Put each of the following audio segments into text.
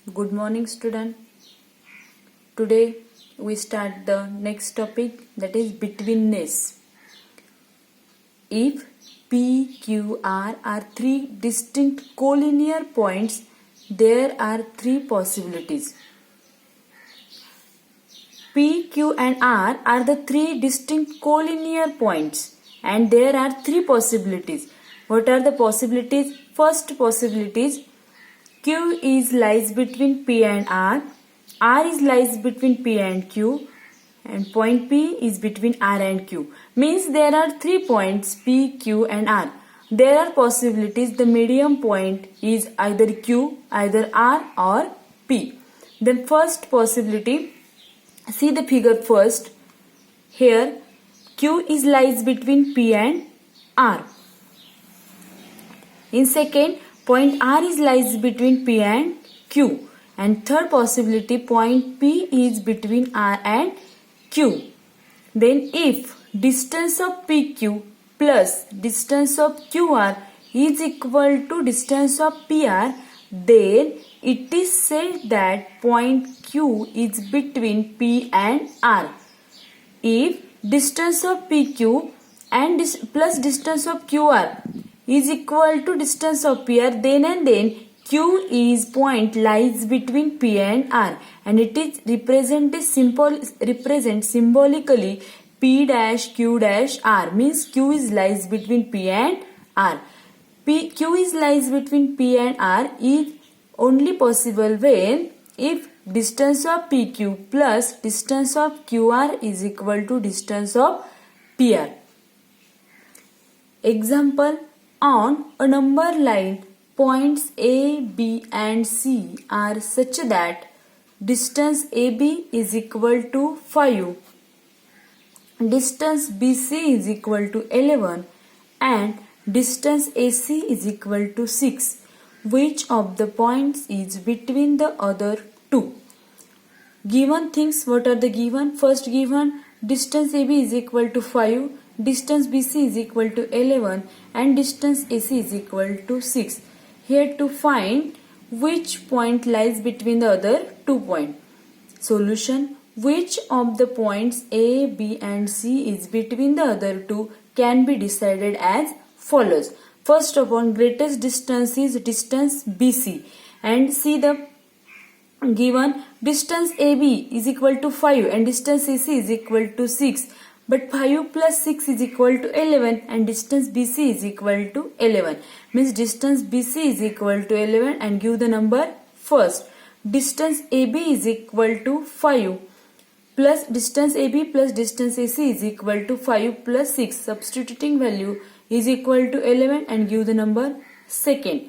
Good morning, student. Today we start the next topic, that is betweenness. If P, Q, R are three distinct collinear points, there are three possibilities. P, Q and R are the three distinct collinear points and there are three possibilities. What are the possibilities? First possibility is Q is lies between P and R is lies between P and Q, and point P is between R and Q. Means there are 3 points P, Q and R. There are possibilities the medium point is either Q, either R or P. Then first possibility, see the figure first. Here Q is lies between P and R. In second, point R is lies between P and Q. And third possibility, point P is between R and Q. Then if distance of PQ plus distance of QR is equal to distance of PR, then it is said that point Q is between P and R. If distance of PQ and plus distance of QR is equal to distance of PR, then and then Q is point lies between P and R, and it is represent symbolically P dash Q dash R, means Q is lies between P and R. Q is lies between P and R is only possible when if distance of PQ plus distance of QR is equal to distance of PR. Example, on a number line, points A, B and C are such that distance AB is equal to 5, distance BC is equal to 11 and distance AC is equal to 6. Which of the points is between the other two? Given things, what are the given? First given, distance AB is equal to 5, distance BC is equal to 11 and distance AC is equal to 6. Here to find which point lies between the other 2 points. Solution, which of the points A, B and C is between the other two can be decided as follows. First of all, greatest distance is distance BC, and see the given distance AB is equal to 5 and distance AC is equal to 6. But 5 plus 6 is equal to 11 and distance BC is equal to 11. Means distance BC is equal to 11 and give the number first. Distance AB is equal to 5 plus distance AB plus distance AC is equal to 5 plus 6. Substituting value is equal to 11 and give the number second.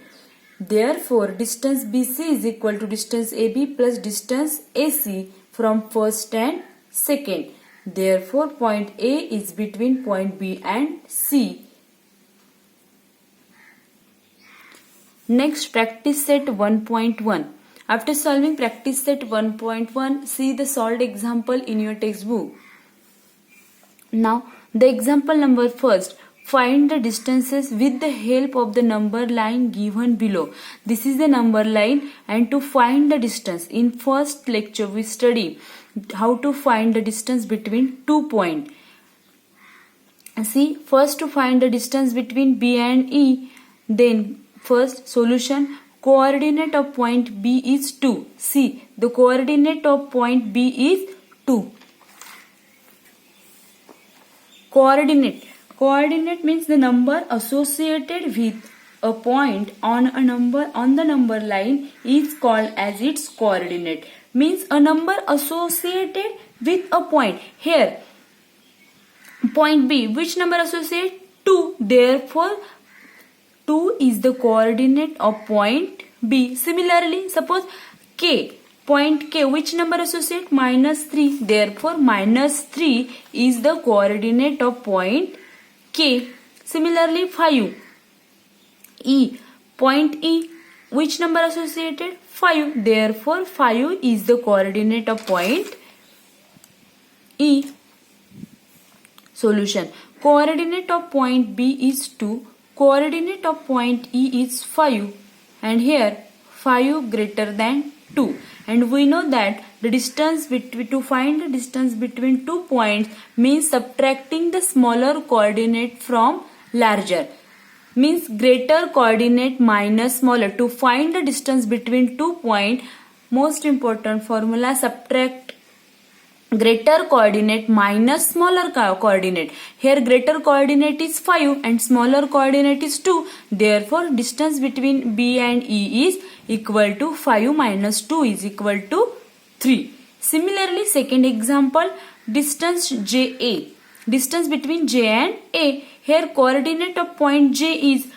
Therefore, distance BC is equal to distance AB plus distance AC from first and second. Therefore, point A is between point B and C. Next, practice set 1.1. After solving practice set 1.1, see the solved example in your textbook. Now, the example number first. Find the distances with the help of the number line given below. This is the number line, and to find the distance, in first lecture we study how to find the distance between 2 points. See, first to find the distance between B and E, then first solution, coordinate of point B is 2. See, the coordinate of point B is 2. Coordinate means the number associated with a point on the number line is called as its coordinate. Means a number associated with a point. Here, point B, which number associated? 2. Therefore, 2 is the coordinate of point B. Similarly, suppose K, point K, which number associate? -3. Therefore, -3 is the coordinate of point K. Similarly, 5. E, point E, which number associated? 5. Therefore, 5 is the coordinate of point E. Solution, coordinate of point B is 2, coordinate of point E is 5, and here 5 greater than 2. And we know that the distance to find the distance between 2 points means subtracting the smaller coordinate from larger. Means greater coordinate minus smaller. To find the distance between 2 points, most important formula, subtract greater coordinate minus smaller coordinate. Here greater coordinate is 5 and smaller coordinate is 2. Therefore distance between B and E is equal to 5 minus 2 is equal to 3. Similarly, second example, distance JA. Distance between J and A. Here coordinate of point J is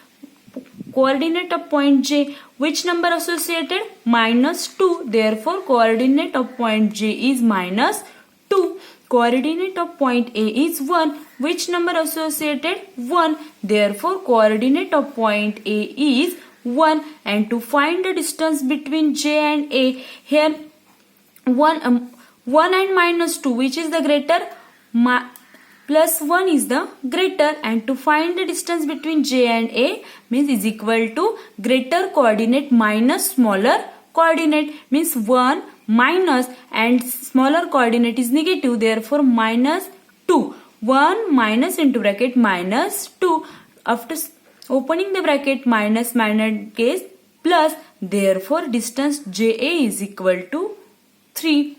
which number associated? Minus 2. Therefore coordinate of point J is minus 2. Coordinate of point A is 1. Which number associated? 1. Therefore coordinate of point A is 1. And to find the distance between J and A, here 1 and minus 2, which is the greater? Plus 1 is the greater. And to find the distance between J and A means is equal to greater coordinate minus smaller coordinate, means 1 minus and smaller coordinate is negative, therefore minus 2. 1 minus into bracket minus 2. After opening the bracket minus case plus, therefore distance JA is equal to 3.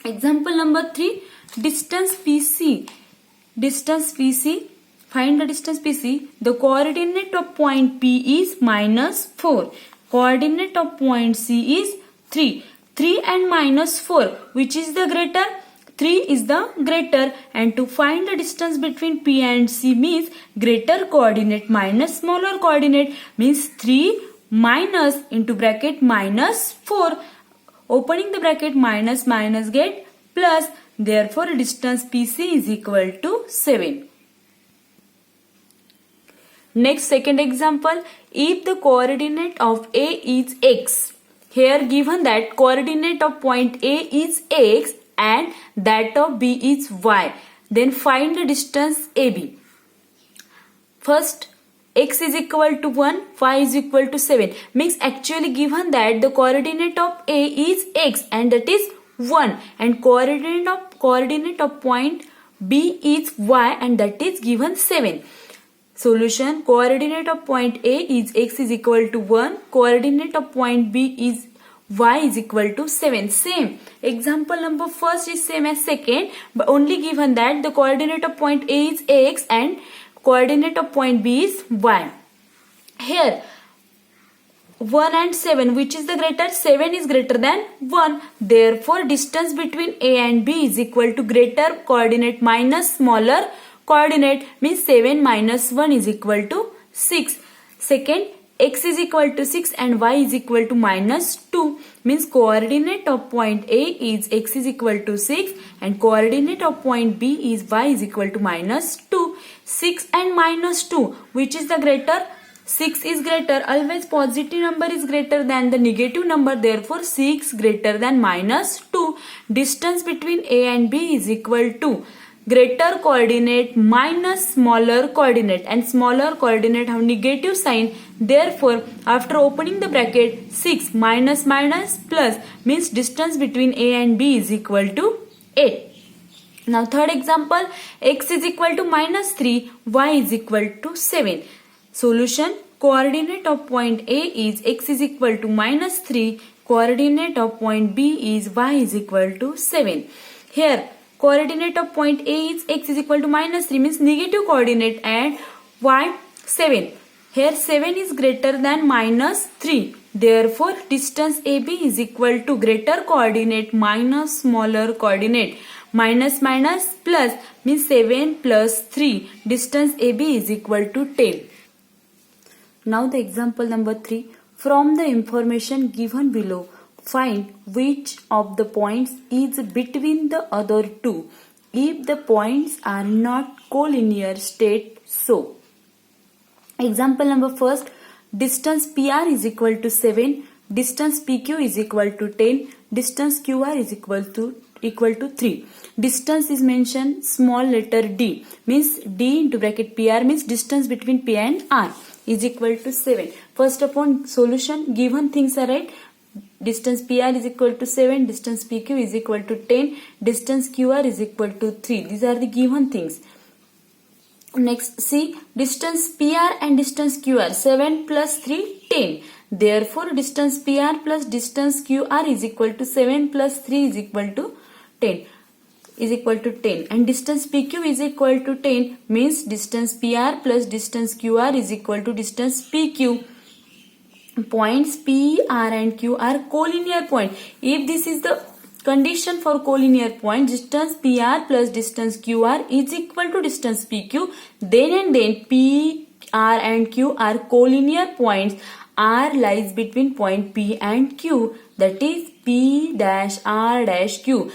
Example number 3, distance PC. Distance PC, find the distance PC. The coordinate of point P is minus 4. Coordinate of point C is 3. 3 and minus 4, which is the greater? 3 is the greater. And to find the distance between P and C means greater coordinate minus smaller coordinate, means 3 minus into bracket minus 4. Opening the bracket minus get plus, therefore distance PC is equal to 7. Next, second example, if the coordinate of A is x, here given that coordinate of point A is x and that of B is y, then find the distance AB. First, x is equal to 1, y is equal to 7. Means actually given that the coordinate of A is x and that is 1 and coordinate of point B is y and that is given 7. Solution, coordinate of point A is x is equal to 1, coordinate of point B is y is equal to 7. Same. Example number first is same as second, but only given that the coordinate of point A is x and coordinate of point B is y. Here 1 and 7, which is the greater? 7 is greater than 1. Therefore distance between A and B is equal to greater coordinate minus smaller coordinate, means 7 minus 1 is equal to 6. Second, x is equal to 6 and y is equal to minus 2, means coordinate of point A is x is equal to 6 and coordinate of point B is y is equal to minus 2. 6 and minus 2, which is the greater? 6 is greater. Always positive number is greater than the negative number, therefore 6 greater than minus 2. Distance between A and B is equal to greater coordinate minus smaller coordinate, and smaller coordinate have negative sign. Therefore after opening the bracket 6 minus plus means distance between A and B is equal to 8. Now third example, x is equal to minus 3, y is equal to 7. Solution, coordinate of point A is x is equal to minus 3, coordinate of point B is y is equal to 7. Here coordinate of point A is x is equal to minus 3, means negative coordinate, and y 7. Here 7 is greater than minus 3. Therefore distance AB is equal to greater coordinate minus smaller coordinate. Minus plus means 7 plus 3. Distance AB is equal to 10. Now the example number 3. From the information given below, find which of the points is between the other two if the points are not collinear, state so. Example number first, distance PR is equal to 7, distance PQ is equal to 10, distance QR is equal to 3. Distance is mentioned small letter d, means d into bracket PR means distance between P and R is equal to 7. First upon solution, given things are right, distance PR is equal to 7, distance PQ is equal to 10, distance QR is equal to 3. These are the given things. Next, see, distance PR and distance QR, 7 plus 3, 10. Therefore, distance PR plus distance QR is equal to 7 plus 3 is equal to 10. And distance PQ is equal to 10 means distance PR plus distance QR is equal to distance PQ. Points P, R and Q are collinear point. If this is the condition for collinear point, distance PR plus distance QR is equal to distance PQ, then P, R and Q are collinear points. R lies between point P and Q, that is P dash R dash Q.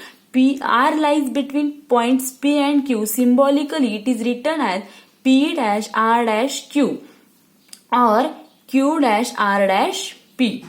R lies between points P and Q. Symbolically, it is written as P dash R dash Q or Q dash R dash P.